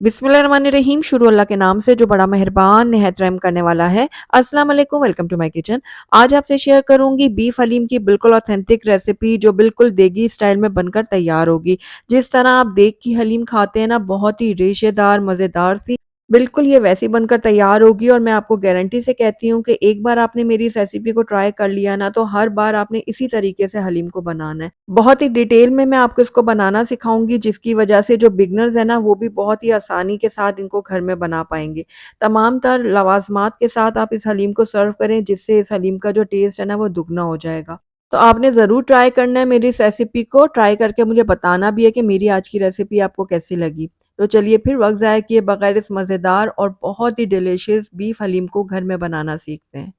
बिस्मिल्लाहिर्रहमानिर्रहीम। शुरू अल्लाह के नाम से जो बड़ा मेहरबान निहायत रहम करने वाला है। अस्सलाम वालेकुम, वेलकम टू माय किचन। आज आपसे शेयर करूंगी बीफ हलीम की बिल्कुल ऑथेंटिक रेसिपी जो बिल्कुल देगी स्टाइल में बनकर तैयार होगी। जिस तरह आप देग की हलीम खाते हैं ना, बहुत ही रेशेदार मज़ेदार सी, बिल्कुल ये वैसी बनकर तैयार होगी। और मैं आपको गारंटी से कहती हूँ कि एक बार आपने मेरी इस रेसिपी को ट्राई कर लिया ना, तो हर बार आपने इसी तरीके से हलीम को बनाना है। बहुत ही डिटेल में मैं आपको इसको बनाना सिखाऊंगी, जिसकी वजह से जो बिगनर्स है ना, वो भी बहुत ही आसानी के साथ इनको घर में बना पाएंगे। तमाम तर लवाजमात के साथ आप इस हलीम को सर्व करें, जिससे इस हलीम का जो टेस्ट है ना, वो दुगना हो जाएगा। तो आपने ज़रूर ट्राई करना है मेरी इस रेसिपी को। ट्राई करके मुझे बताना भी है कि मेरी आज की रेसिपी आपको कैसी लगी। तो चलिए फिर वक्त ज़ाया किए बगैर इस मज़ेदार और बहुत ही डिलीशियस बीफ हलीम को घर में बनाना सीखते हैं।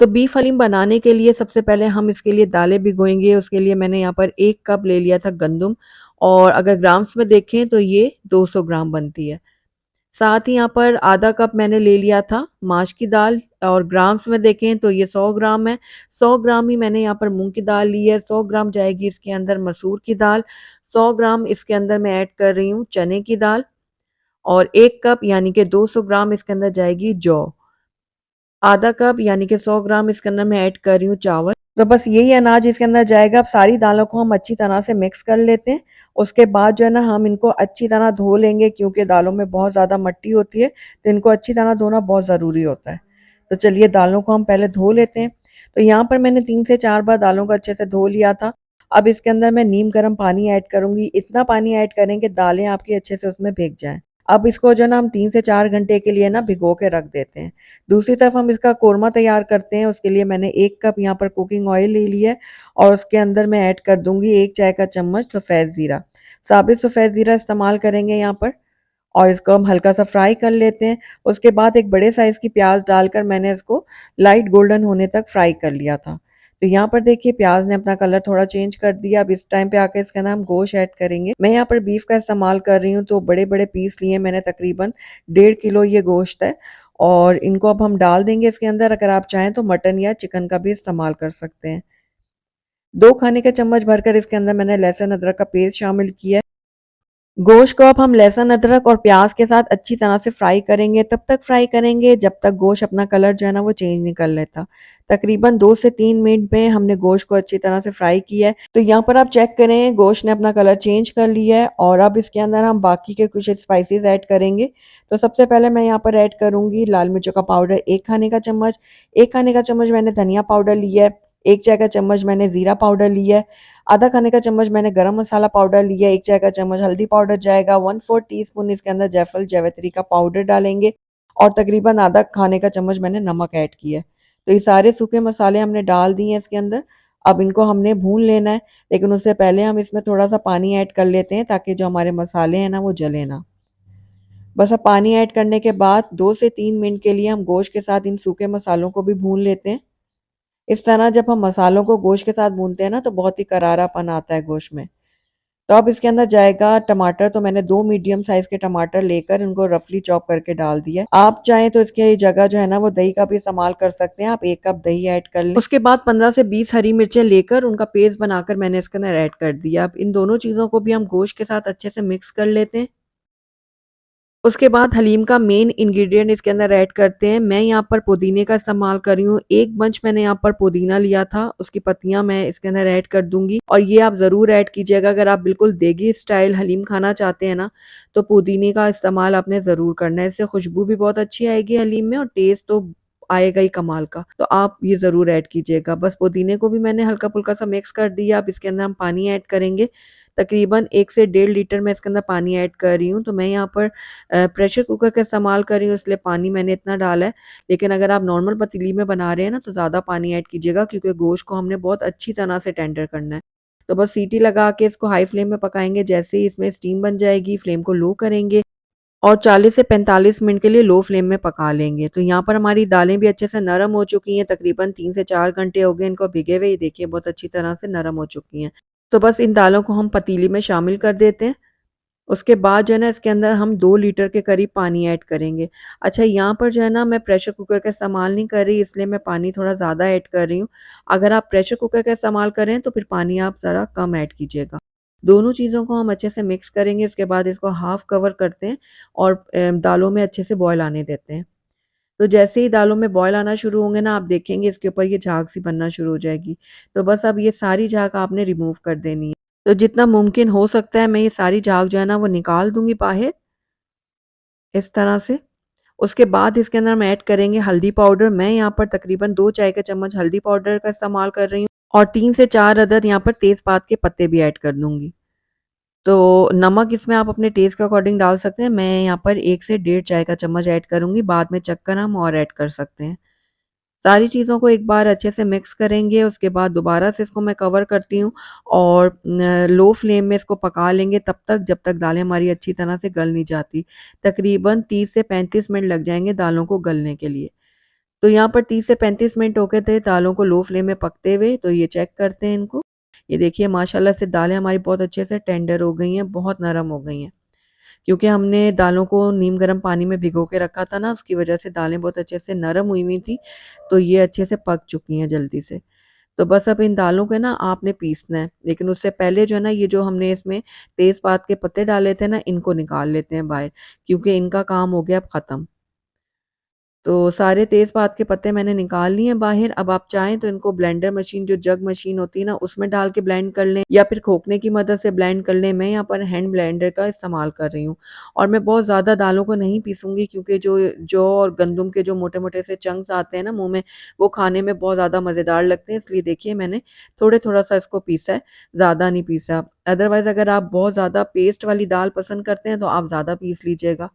तो बीफ हलीम बनाने के लिए सबसे पहले हम इसके लिए दालें भिगोएंगे। उसके लिए मैंने यहाँ पर 1 कप ले लिया था गंदम, और अगर ग्राम्स में देखें तो ये 200 ग्राम बनती है। साथ ही यहाँ पर आधा कप मैंने ले लिया था माश की दाल, और ग्राम्स में देखें तो ये 100 ग्राम है। 100 ग्राम ही मैंने यहाँ पर मूंग की दाल ली है। 100 ग्राम जाएगी इसके अंदर मसूर की दाल। 100 ग्राम इसके अंदर मैं ऐड कर रही हूँ चने की दाल, और 1 कप यानी कि 200 ग्राम इसके अंदर जाएगी जौ। आधा कप यानी कि 100 ग्राम इसके अंदर मैं ऐड कर रही हूँ चावल। तो बस यही अनाज इसके अंदर जाएगा। अब सारी दालों को हम अच्छी तरह से मिक्स कर लेते हैं। उसके बाद जो है ना, हम इनको अच्छी तरह धो लेंगे, क्योंकि दालों में बहुत ज़्यादा मिट्टी होती है, तो इनको अच्छी तरह धोना बहुत ज़रूरी होता है। तो चलिए दालों को हम पहले धो लेते हैं। तो यहाँ पर मैंने 3 से 4 बार दालों को अच्छे से धो लिया था। अब इसके अंदर मैं नीम गर्म पानी ऐड करूँगी। इतना पानी ऐड करें कि दालें आपकी अच्छे से उसमें भीग जाएँ। अब इसको जो है ना, हम 3 से 4 घंटे के लिए ना भिगो के रख देते हैं। दूसरी तरफ हम इसका कोरमा तैयार करते हैं। उसके लिए मैंने 1 कप यहाँ पर कुकिंग ऑयल ले लिया है, और उसके अंदर मैं ऐड कर दूँगी 1 चाय का चम्मच सफ़ेद ज़ीरा। साबित सफ़ेद ज़ीरा इस्तेमाल करेंगे यहाँ पर, और इसको हम हल्का-सा फ्राई कर लेते हैं। उसके बाद एक बड़े साइज़ की प्याज़ डालकर मैंने इसको लाइट गोल्डन होने तक फ्राई कर लिया था। तो यहाँ पर देखिए प्याज़ ने अपना कलर थोड़ा चेंज कर दिया। अब इस टाइम पे आके इसके अंदर हम गोश्त ऐड करेंगे। मैं यहाँ पर बीफ का इस्तेमाल कर रही हूँ, तो बड़े-बड़े पीस लिए मैंने, तकरीबन 1.5 किलो ये गोश्त है, और इनको अब हम डाल देंगे इसके अंदर। अगर आप चाहें तो मटन या चिकन का भी इस्तेमाल कर सकते हैं। 2 खाने के चम्मच भरकर इसके अंदर मैंने लहसुन अदरक का पेस्ट शामिल किया है। गोश्त को अब हम लहसुन अदरक और प्याज के साथ अच्छी तरह से फ्राई करेंगे। तब तक फ्राई करेंगे जब तक गोश्त अपना कलर जो है ना, वो चेंज नहीं कर लेता। तकरीबन 2 से 3 मिनट में हमने गोश्त को अच्छी तरह से फ्राई किया है। तो यहाँ पर आप चेक करें, गोश्त ने अपना कलर चेंज कर लिया है, और अब इसके अंदर हम बाकी के कुछ स्पाइसेस ऐड करेंगे। तो सबसे पहले मैं यहाँ पर ऐड करूँगी लाल मिर्चों का पाउडर 1 खाने का चम्मच। 1 खाने का चम्मच मैंने धनिया पाउडर लिया है। 1 चाय का चम्मच मैंने ज़ीरा पाउडर लिया है। आधा खाने का चम्मच मैंने गरम मसाला पाउडर लिया है। 1 चाय का चम्मच हल्दी पाउडर जाएगा। 1/4 टीस्पून इसके अंदर जायफल जावित्री का पाउडर डालेंगे, और तकरीबन आधा खाने का चम्मच मैंने नमक ऐड किया है। तो ये सारे सूखे मसाले हमने डाल दिए हैं इसके अंदर। अब इनको हमने भून लेना है, लेकिन उससे पहले हम इसमें थोड़ा-सा पानी ऐड कर लेते हैं, ताकि जो हमारे मसाले हैं ना, वो जले ना। बस अब पानी ऐड करने के बाद 2 से 3 मिनट के लिए हम गोश्त के साथ इन सूखे मसालों को भी भून लेते हैं। इस तरह जब हम मसालों को गोश्त के साथ भूनते हैं ना, तो बहुत ही करारापन आता है गोश्त में। तो अब इसके अंदर जाएगा टमाटर। तो मैंने 2 मीडियम साइज़ के टमाटर लेकर इनको रफली चॉप करके डाल दिया है। आप चाहें तो इसकी जगह जो है ना, वो दही का भी इस्तेमाल कर सकते हैं। आप 1 कप दही ऐड कर लें। उसके बाद 15 से 20 हरी मिर्चें लेकर उनका पेस्ट बनाकर मैंने इसके अंदर ऐड कर दिया। अब इन दोनों चीज़ों को भी हम गोश्त के साथ अच्छे से मिक्स कर लेते हैं। उसके बाद हलीम का मेन इंग्रीडिएंट इसके अंदर ऐड करते हैं। मैं यहाँ पर पुदीने का इस्तेमाल कर रही हूँ। 1 बंच मैंने यहाँ पर पुदीना लिया था, उसकी पत्तियाँ मैं इसके अंदर ऐड कर दूँगी, और ये आप ज़रूर ऐड कीजिएगा। अगर आप बिल्कुल देगी स्टाइल हलीम खाना चाहते हैं ना, तो पुदीने का इस्तेमाल आपने ज़रूर करना है। इससे खुशबू भी बहुत अच्छी आएगी हलीम में, और टेस्ट तो आएगा ही कमाल का। तो आप ये ज़रूर ऐड कीजिएगा। बस पुदीने को भी मैंने हल्का-फुल्का सा मिक्स कर दिया। अब इसके अंदर हम पानी ऐड करेंगे। तकरीबन 1 से 1.5 लीटर मैं इसके अंदर पानी ऐड कर रही हूँ। तो मैं यहाँ पर प्रेशर कुकर का इस्तेमाल कर रही हूँ, इसलिए पानी मैंने इतना डाला है। लेकिन अगर आप नॉर्मल पतीली में बना रहे हैं ना, तो ज़्यादा पानी ऐड कीजिएगा, क्योंकि गोश्त को हमने बहुत अच्छी तरह से टेंडर करना है। तो बस सीटी लगा के इसको हाई फ्लेम में पकाएँगे। जैसे ही इसमें स्टीम बन जाएगी, फ्लेम को लो करेंगे, और 40 से 45 मिनट के लिए लो फ्लेम में पका लेंगे। तो यहाँ पर हमारी दालें भी अच्छे से नरम हो चुकी हैं। तकरीबन 3 से 4 घंटे हो गए इनको भिगे हुए। ये देखिए बहुत अच्छी तरह से नरम हो चुकी हैं। तो बस इन दालों को हम पतीली में शामिल कर देते हैं। उसके बाद जो है ना, इसके अंदर हम 2 लीटर के करीब पानी ऐड करेंगे। अच्छा, यहाँ पर जो है ना, मैं प्रेशर कुकर का इस्तेमाल नहीं कर रही, इसलिए मैं पानी थोड़ा ज़्यादा ऐड कर रही हूँ। अगर आप प्रेशर कुकर का इस्तेमाल कर रहे हैं, तो फिर पानी आप ज़रा कम ऐड कीजिएगा। दोनों चीज़ों को हम अच्छे से मिक्स करेंगे, उसके बाद इसको हाफ़ कवर करते हैं और दालों में अच्छे से बॉयल आने देते हैं। तो जैसे ही दालों में बॉयल आना शुरू होंगे ना, आप देखेंगे इसके ऊपर ये झाग सी बनना शुरू हो जाएगी। तो बस अब ये सारी झाग आपने रिमूव कर देनी है। तो जितना मुमकिन हो सकता है मैं ये सारी झाग जो है ना वो निकाल दूँगी बाहर, इस तरह से। उसके बाद इसके अंदर हम ऐड करेंगे हल्दी पाउडर। मैं यहाँ पर तकरीबन 2 चाय का चम्मच हल्दी पाउडर का इस्तेमाल कर रही हूँ और 3 से 4 अदद यहाँ पर तेज़पात के पत्ते भी ऐड कर दूँगी। तो नमक इसमें आप अपने टेस्ट के अकॉर्डिंग डाल सकते हैं। मैं यहाँ पर 1 से डेढ़ चाय का चम्मच ऐड करूँगी, बाद में चख कर हम और ऐड कर सकते हैं। सारी चीज़ों को एक बार अच्छे से मिक्स करेंगे, उसके बाद दोबारा से इसको मैं कवर करती हूँ और लो फ्लेम में इसको पका लेंगे तब तक जब तक दालें हमारी अच्छी तरह से गल नहीं जाती। तकरीबन 30 से 35 मिनट लग जाएँगे दालों को गलने के लिए। तो यहाँ पर 30 से 35 मिनट हो गए थे दालों को लो फ्लेम में पकते हुए, तो ये चेक करते हैं इनको। ये देखिए माशाल्लाह से दालें हमारी बहुत अच्छे से टेंडर हो गई हैं, बहुत नरम हो गई हैं। क्योंकि हमने दालों को नीम गर्म पानी में भिगो के रखा था ना, उसकी वजह से दालें बहुत अच्छे से नरम हुई हुई थी, तो ये अच्छे से पक चुकी हैं जल्दी से। तो बस अब इन दालों को ना आपने पीसना है, लेकिन उससे पहले जो है ना ये जो हमने इसमें तेज़पात के पत्ते डाले थे ना, इनको निकाल लेते हैं बाहर, क्योंकि इनका काम हो गया अब ख़त्म। तो सारे तेज़पात के पत्ते मैंने निकाल लिए हैं बाहर। अब आप चाहें तो इनको ब्लेंडर मशीन जो जग मशीन होती है ना, उसमें डाल के ब्लेंड कर लें या फिर खोखने की मदद से ब्लेंड कर लें। मैं यहाँ पर हैंड ब्लेंडर का इस्तेमाल कर रही हूँ और मैं बहुत ज़्यादा दालों को नहीं पीसूँगी क्योंकि जो जौ और गंदुम के जो मोटे-मोटे से चंक्स आते हैं ना मुँह में, वो खाने में बहुत ज़्यादा मज़ेदार लगते हैं। इसलिए देखिए मैंने थोड़ा-थोड़ा सा इसको पीसा है, ज़्यादा नहीं पीसा। अदरवाइज़ अगर आप बहुत ज़्यादा पेस्ट वाली दाल पसंद करते हैं तो आप ज़्यादा पीस लीजिएगा।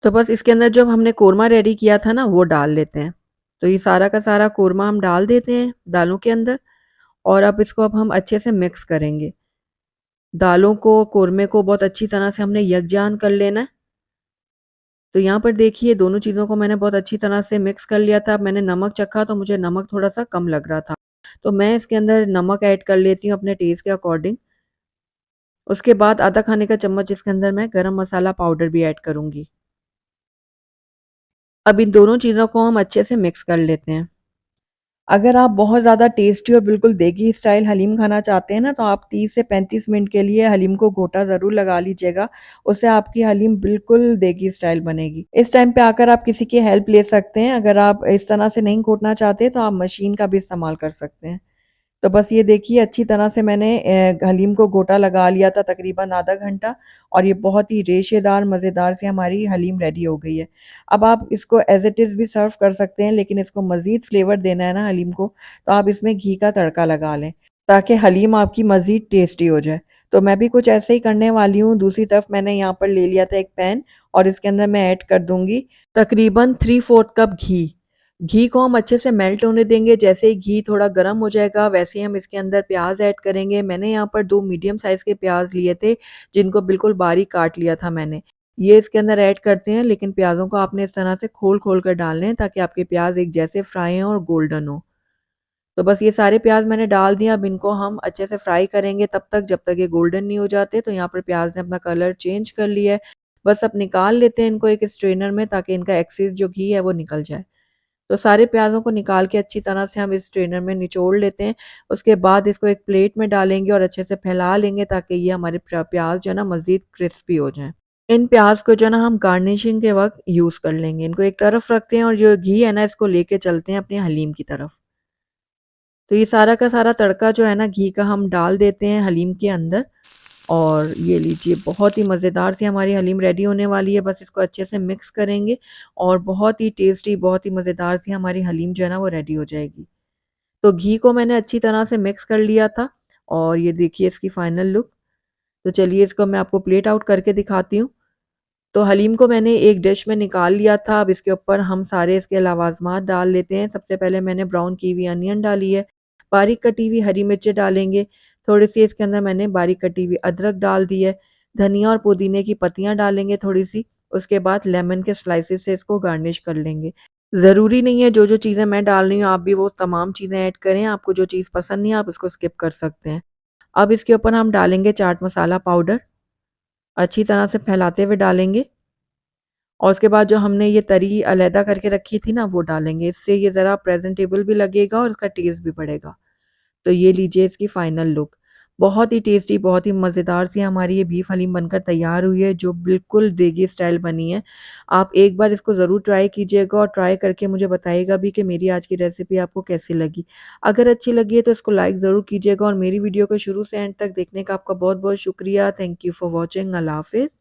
तो बस इसके अंदर जो हमने कोरमा रेडी किया था ना, वो डाल लेते हैं। तो ये सारा का सारा कोरमा हम डाल देते हैं दालों के अंदर और अब हम अच्छे से मिक्स करेंगे। दालों को, कोरमे को बहुत अच्छी तरह से हमने यकजान कर लेना है। तो यहाँ पर देखिए दोनों चीज़ों को मैंने बहुत अच्छी तरह से मिक्स कर लिया था। अब मैंने नमक चखा तो मुझे नमक थोड़ा-सा कम लग रहा था। तो मैं इसके अंदर नमक ऐड कर लेती हूँ अपने टेस्ट के अकॉर्डिंग। उसके बाद आधा खाने का चम्मच इसके अंदर मैं गरम मसाला पाउडर भी ऐड करूँगी। अब इन दोनों चीज़ों को हम अच्छे से मिक्स कर लेते हैं। अगर आप बहुत ज़्यादा टेस्टी और बिल्कुल देगी स्टाइल हलीम खाना चाहते हैं ना, तो आप 30 से 35 मिनट के लिए हलीम को घोटा ज़रूर लगा लीजिएगा। उससे आपकी हलीम बिल्कुल देगी स्टाइल बनेगी। इस टाइम पे आकर आप किसी की हेल्प ले सकते हैं। अगर आप इस तरह से नहीं घोटना चाहते, तो आप मशीन का भी इस्तेमाल कर सकते हैं। तो बस ये देखिए अच्छी तरह से मैंने हलीम को गोटा लगा लिया था तकरीबन आधा घंटा और ये बहुत ही रेशेदार मज़ेदार सी हमारी हलीम रेडी हो गई है। अब आप इसको एज़ इट इज़ भी सर्व कर सकते हैं, लेकिन इसको मज़ीद फ्लेवर देना है ना हलीम को, तो आप इसमें घी का तड़का लगा लें, ताकि हलीम आपकी मज़ीद टेस्टी हो जाए। तो मैं भी कुछ ऐसे ही करने वाली हूँ। दूसरी तरफ मैंने यहाँ पर ले लिया था एक पैन और इसके अंदर मैं ऐड कर दूँगी तकरीबन 3/4 कप घी। घी को हम अच्छे से मेल्ट होने देंगे, जैसे ही घी थोड़ा गर्म हो जाएगा वैसे ही हम इसके अंदर प्याज़ ऐड करेंगे। मैंने यहाँ पर 2 मीडियम साइज़ के प्याज़ लिए थे, जिनको बिल्कुल बारीक काट लिया था मैंने। ये इसके अंदर ऐड करते हैं, लेकिन प्याज़ों को आपने इस तरह से खोल-खोल कर डालने हैं ताकि आपके प्याज़ एक जैसे फ्राई हों और गोल्डन हों। तो बस ये सारे प्याज़ मैंने डाल दिए, अब इनको हम अच्छे से फ्राई करेंगे तब तक जब तक ये गोल्डन नहीं हो जाते। तो यहाँ पर प्याज़ ने अपना कलर चेंज कर लिया है। बस अब निकाल लेते हैं इनको एक स्ट्रेनर में ताकि इनका एक्सेस जो घी है वो निकल जाए। तो सारे प्याज़ों को निकाल के अच्छी तरह से हम इस स्ट्रेनर में निचोड़ लेते हैं। उसके बाद इसको एक प्लेट में डालेंगे और अच्छे से फैला लेंगे ताकि ये हमारे प्याज़ जो है ना मज़ीद क्रिस्पी हो जाएँ। इन प्याज़ को जो है ना हम गार्निशिंग के वक़्त यूज़ कर लेंगे। इनको एक तरफ रखते हैं और जो घी है ना इसको लेके चलते हैं अपनी हलीम की तरफ। तो ये सारा का सारा तड़का जो है ना घी का हम डाल देते हैं हलीम के अंदर और ये लीजिए बहुत ही मज़ेदार सी हमारी हलीम रेडी होने वाली है। बस इसको अच्छे से मिक्स करेंगे और बहुत ही टेस्टी, बहुत ही मज़ेदार सी हमारी हलीम जो है ना वो रेडी हो जाएगी। तो घी को मैंने अच्छी तरह से मिक्स कर लिया था और ये देखिए इसकी फाइनल लुक। तो चलिए इसको मैं आपको प्लेट आउट करके दिखाती हूँ। तो हलीम को मैंने एक डिश में निकाल लिया था। अब इसके ऊपर हम सारे इसके लवाज़मात डाल लेते हैं। सबसे पहले मैंने ब्राउन की हुई अनियन डाली है, बारीक कटी हुई हरी मिर्चें डालेंगे, थोड़ी-सी इसके अंदर मैंने बारीक कटी हुई अदरक डाल दी है, धनिया और पुदीने की पत्तियाँ डालेंगे थोड़ी-सी, उसके बाद लेमन के स्लाइसेस से इसको गार्निश कर लेंगे। ज़रूरी नहीं है जो-जो चीज़ें मैं डाल रही हूँ आप भी वो तमाम चीज़ें ऐड करें, आपको जो चीज़ पसंद नहीं है आप उसको स्किप कर सकते हैं। अब इसके ऊपर हम डालेंगे चाट मसाला पाउडर, अच्छी तरह से फैलाते हुए डालेंगे और उसके बाद जो हमने ये तरी अलहदा करके रखी थी ना वो डालेंगे। इससे ये ज़रा प्रेज़ेंटेबल भी लगेगा और इसका टेस्ट भी बढ़ेगा। तो ये लीजिए इसकी फाइनल लुक। बहुत ही टेस्टी, बहुत ही मज़ेदार सी हमारी ये बीफ हलीम बनकर तैयार हुई है, जो बिल्कुल देगी स्टाइल बनी है। आप एक बार इसको ज़रूर ट्राई कीजिएगा और ट्राई करके मुझे बताइएगा भी कि मेरी आज की रेसिपी आपको कैसी लगी। अगर अच्छी लगी है तो इसको लाइक ज़रूर कीजिएगा और मेरी वीडियो को शुरू से एंड तक देखने का आपका बहुत-बहुत शुक्रिया। Thank you for watching. Allah हाफ़िज़।